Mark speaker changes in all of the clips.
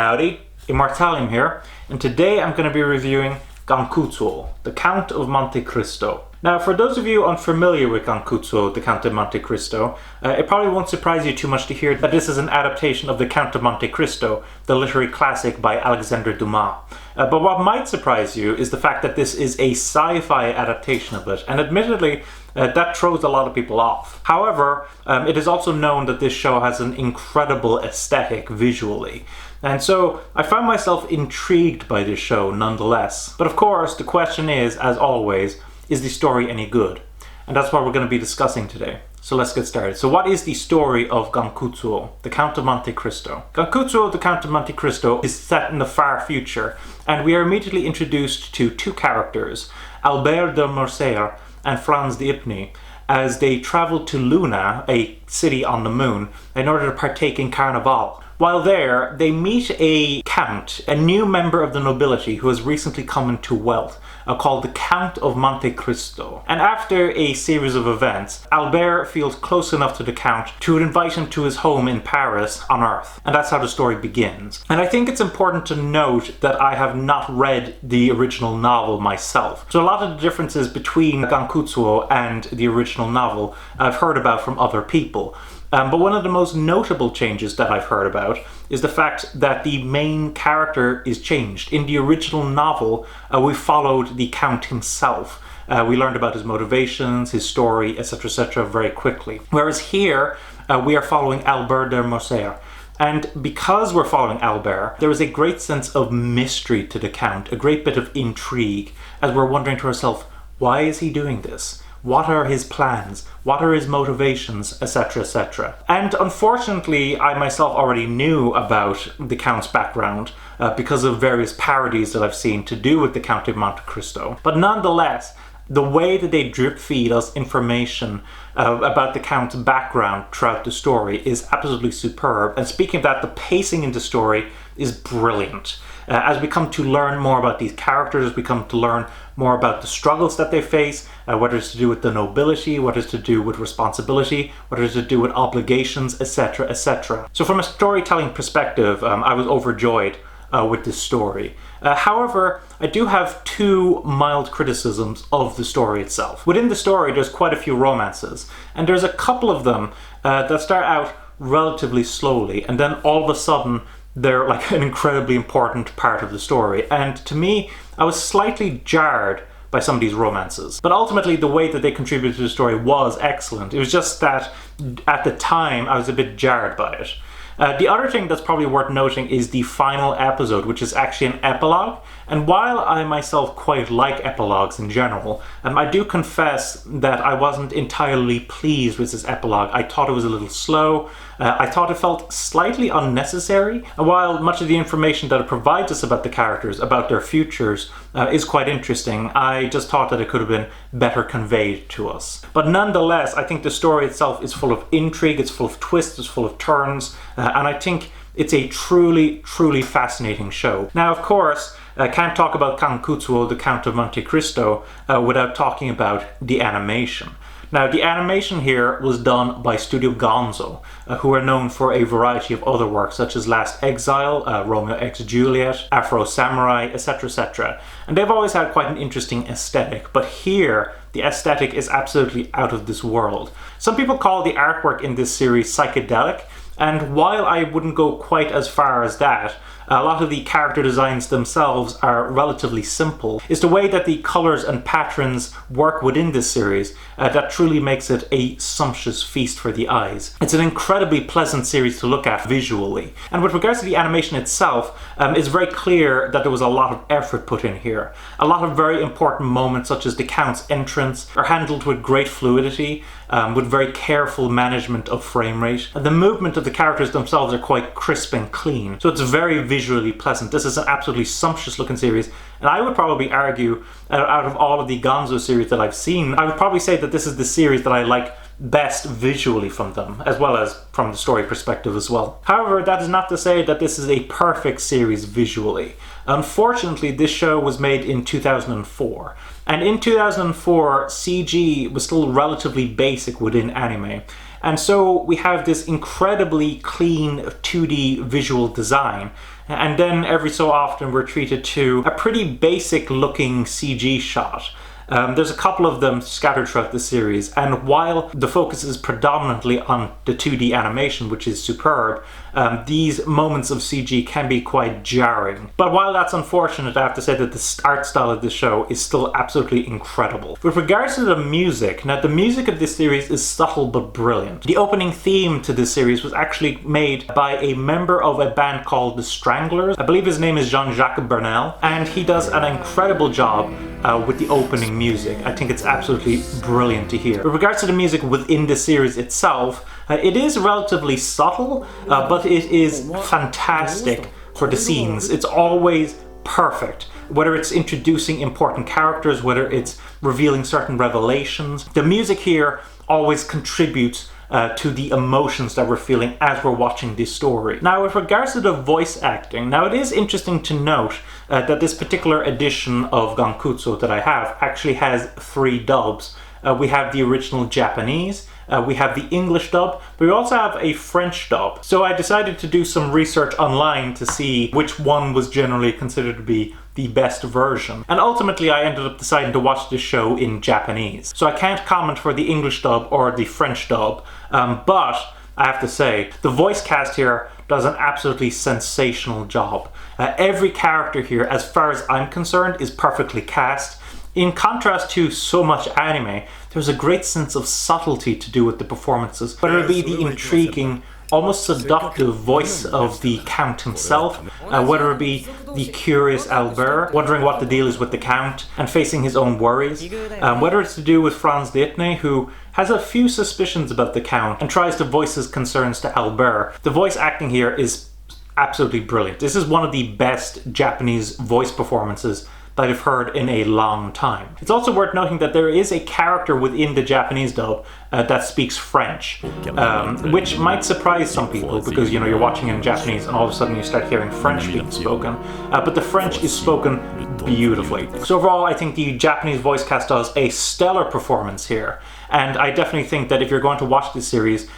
Speaker 1: Howdy, Immortalium here, and today I'm going to be reviewing Gankutsuou, the Count of Monte Cristo. Now, for those of you unfamiliar with Gankutsuou, the Count of Monte Cristo, it probably won't surprise you too much to hear that this is an adaptation of the Count of Monte Cristo, the literary classic by Alexandre Dumas. But what might surprise you is the fact that this is a sci-fi adaptation of it, and admittedly, that throws a lot of people off. However, it is also known that this show has an incredible aesthetic visually. And so I found myself intrigued by this show nonetheless. But of course, the question is, as always, is the story any good? And that's what we're going to be discussing today. So let's get started. So what is the story of Gankutsuou, the Count of Monte Cristo? Gankutsuou, the Count of Monte Cristo, is set in the far future, and we are immediately introduced to two characters, Albert de Morcerf and Franz de Ipny, as they travel to Luna, a city on the moon, in order to partake in Carnival. While there, they meet a count, a new member of the nobility who has recently come into wealth, called the Count of Monte Cristo. And after a series of events, Albert feels close enough to the Count to invite him to his home in Paris on Earth. And that's how the story begins. And I think it's important to note that I have not read the original novel myself. So a lot of the differences between Gankutsuou and the original novel I've heard about from other people. But one of the most notable changes that I've heard about is the fact that the main character is changed. In the original novel, we followed the Count himself. We learned about his motivations, his story, etc., very quickly. Whereas here, we are following Albert de Morcerf. And because we're following Albert, there is a great sense of mystery to the Count, a great bit of intrigue, as we're wondering to ourselves, why is he doing this? What are his plans? What are his motivations, etc., And unfortunately, I myself already knew about the Count's background because of various parodies that I've seen to do with the Count of Monte Cristo. But nonetheless, the way that they drip feed us information about the Count's background throughout the story is absolutely superb. And speaking of that, the pacing in the story is brilliant. As we come to learn more about these characters, we come to learn more about the struggles that they face, whether it's to do with the nobility, whether it's to do with responsibility, whether it's to do with obligations, etc. So from a storytelling perspective, I was overjoyed with this story. However, I do have two mild criticisms of the story itself. Within the story, there's quite a few romances, and there's a couple of them that start out relatively slowly, and then all of a sudden, they're like an incredibly important part of the story. And to me, I was slightly jarred by some of these romances. But ultimately, the way that they contributed to the story was excellent. It was just that at the time, I was a bit jarred by it. The other thing that's probably worth noting is the final episode, which is actually an epilogue. And while I myself quite like epilogues in general, I do confess that I wasn't entirely pleased with this epilogue. I thought it was a little slow. I thought it felt slightly unnecessary. And while much of the information that it provides us about the characters, about their futures, is quite interesting, I just thought that it could have been better conveyed to us. But nonetheless, I think the story itself is full of intrigue, it's full of twists, it's full of turns, and I think it's a truly fascinating show. Now, of course, I can't talk about Gankutsuou, the Count of Monte Cristo, without talking about the animation. Now, the animation here was done by Studio Gonzo, who are known for a variety of other works, such as Last Exile, Romeo x Juliet, Afro Samurai, etc. And they've always had quite an interesting aesthetic, but here, the aesthetic is absolutely out of this world. Some people call the artwork in this series psychedelic, and while I wouldn't go quite as far as that, a lot of the character designs themselves are relatively simple. It's the way that the colors and patterns work within this series that truly makes it a sumptuous feast for the eyes. It's an incredibly pleasant series to look at visually. And with regards to the animation itself, it's very clear that there was a lot of effort put in here. A lot of very important moments, such as the Count's entrance, are handled with great fluidity, with very careful management of frame rate. And the movement of the characters themselves are quite crisp and clean. So it's very visually pleasant. This is an absolutely sumptuous looking series, and I would probably argue out of all of the Gonzo series that I've seen, I would probably say that this is the series that I like best visually from them, as well as from the story perspective as well. However, that is not to say that this is a perfect series visually. Unfortunately, this show was made in 2004, and in 2004, CG was still relatively basic within anime. And so we have this incredibly clean 2D visual design. And then every so often we're treated to a pretty basic looking CG shot. There's a couple of them scattered throughout the series, and while the focus is predominantly on the 2D animation, which is superb, these moments of CG can be quite jarring. But while that's unfortunate, I have to say that the art style of this show is still absolutely incredible. With regards to the music, now the music of this series is subtle but brilliant. The opening theme to this series was actually made by a member of a band called The Stranglers. I believe his name is Jean-Jacques Bernal, and he does an incredible job with the opening music. I think it's absolutely brilliant to hear. With regards to the music within the series itself, it is relatively subtle, but it is fantastic for the scenes. It's always perfect. Whether it's introducing important characters, whether it's revealing certain revelations, the music here always contributes to the emotions that we're feeling as we're watching this story. Now, with regards to the voice acting, now it is interesting to note that this particular edition of Gankutsuou that I have actually has 3 dubs. We have the original Japanese, we have the English dub, but we also have a French dub. So I decided to do some research online to see which one was generally considered to be the best version. And ultimately I ended up deciding to watch this show in Japanese. So I can't comment for the English dub or the French dub, but I have to say, the voice cast here does an absolutely sensational job. Every character here, as far as I'm concerned, is perfectly cast. In contrast to so much anime, there's a great sense of subtlety to do with the performances, whether it be the intriguing, almost seductive voice of the Count himself, whether it be the curious Albert, wondering what the deal is with the Count and facing his own worries, whether it's to do with Franz Dietne, who has a few suspicions about the Count and tries to voice his concerns to Albert. The voice acting here is absolutely brilliant. This is one of the best Japanese voice performances that I've heard in a long time. It's also worth noting that there is a character within the Japanese dub that speaks French, which might surprise some people because, you know, you're watching in Japanese and all of a sudden you start hearing French being spoken, but the French is spoken beautifully. So overall, I think the Japanese voice cast does a stellar performance here, and I definitely think that if you're going to watch this series,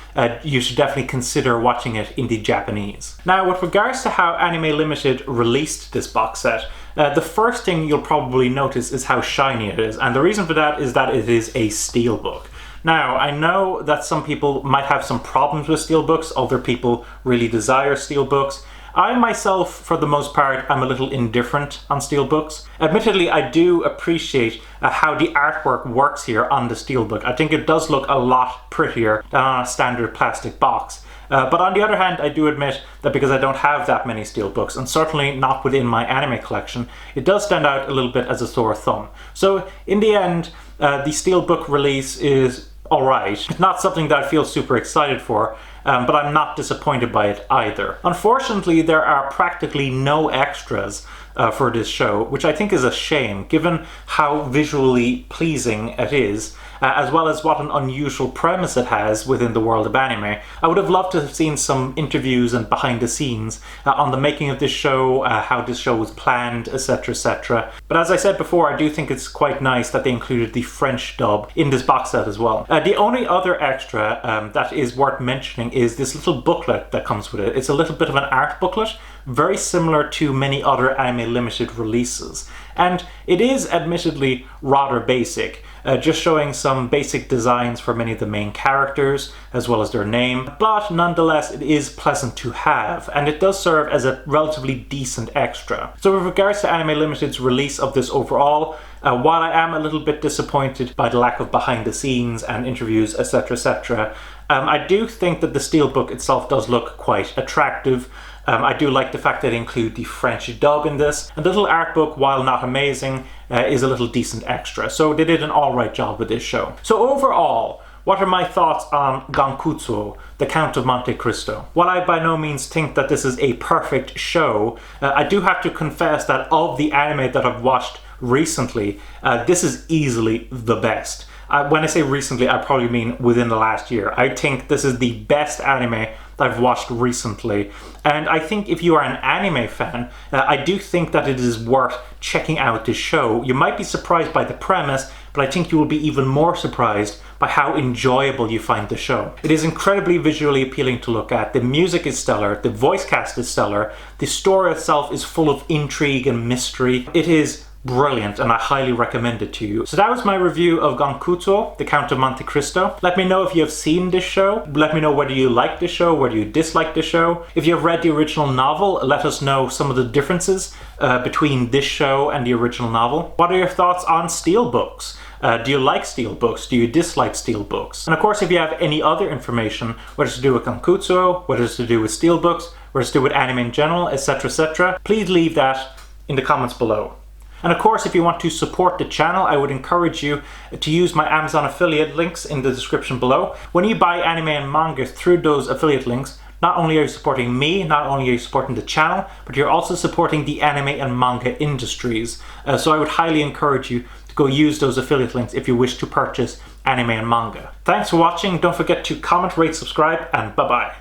Speaker 1: you should definitely consider watching it in the Japanese. Now, with regards to how Anime Limited released this box set, the first thing you'll probably notice is how shiny it is, and the reason for that is that it is a steelbook. Now, I know that some people might have some problems with steelbooks, other people really desire steelbooks. I myself, for the most part, am a little indifferent on steelbooks. Admittedly, I do appreciate how the artwork works here on the steelbook. I think it does look a lot prettier than on a standard plastic box. But on the other hand, I do admit that because I don't have that many steelbooks, and certainly not within my anime collection, it does stand out a little bit as a sore thumb. So in the end, the steelbook release is alright. It's not something that I feel super excited for, but I'm not disappointed by it either. Unfortunately, there are practically no extras for this show, which I think is a shame, given how visually pleasing it is, as well as what an unusual premise it has within the world of anime. I would have loved to have seen some interviews and behind the scenes on the making of this show, how this show was planned, etc, etc. But as I said before, I do think it's quite nice that they included the French dub in this box set as well. The only other extra that is worth mentioning is this little booklet that comes with it. It's a little bit of an art booklet, very similar to many other Anime Limited releases. And it is admittedly rather basic, just showing some basic designs for many of the main characters, as well as their name, but nonetheless it is pleasant to have, and it does serve as a relatively decent extra. So with regards to Anime Limited's release of this overall, while I am a little bit disappointed by the lack of behind the scenes and interviews, etc, etc, I do think that the steelbook itself does look quite attractive. I do like the fact that they include the French dub in this, and the little art book, while not amazing, is a little decent extra. So they did an alright job with this show. So overall, what are my thoughts on Gankutsuou, the Count of Monte Cristo? While I by no means think that this is a perfect show, I do have to confess that of the anime that I've watched recently, this is easily the best. When I say recently, I probably mean within the last year. I think this is the best anime that I've watched recently. And I think if you are an anime fan, I do think that it is worth checking out this show. You might be surprised by the premise, but I think you will be even more surprised by how enjoyable you find the show. It is incredibly visually appealing to look at, the music is stellar, the voice cast is stellar, the story itself is full of intrigue and mystery. It is brilliant and I highly recommend it to you. So that was my review of Gankutsuou, the Count of Monte Cristo. Let me know if you have seen this show. Let me know whether you like this show, whether you dislike this show. If you have read the original novel, let us know some of the differences between this show and the original novel. What are your thoughts on steelbooks? Do you like steelbooks? Do you dislike steelbooks? And of course, if you have any other information, whether it's to do with Gankutsuou, whether it's to do with steelbooks, whether it's to do with anime in general, etc., please leave that in the comments below. And of course, if you want to support the channel, I would encourage you to use my Amazon affiliate links in the description below. When you buy anime and manga through those affiliate links, not only are you supporting me, not only are you supporting the channel, but you're also supporting the anime and manga industries. So I would highly encourage you to go use those affiliate links if you wish to purchase anime and manga. Thanks for watching. Don't forget to comment, rate, subscribe, and bye-bye.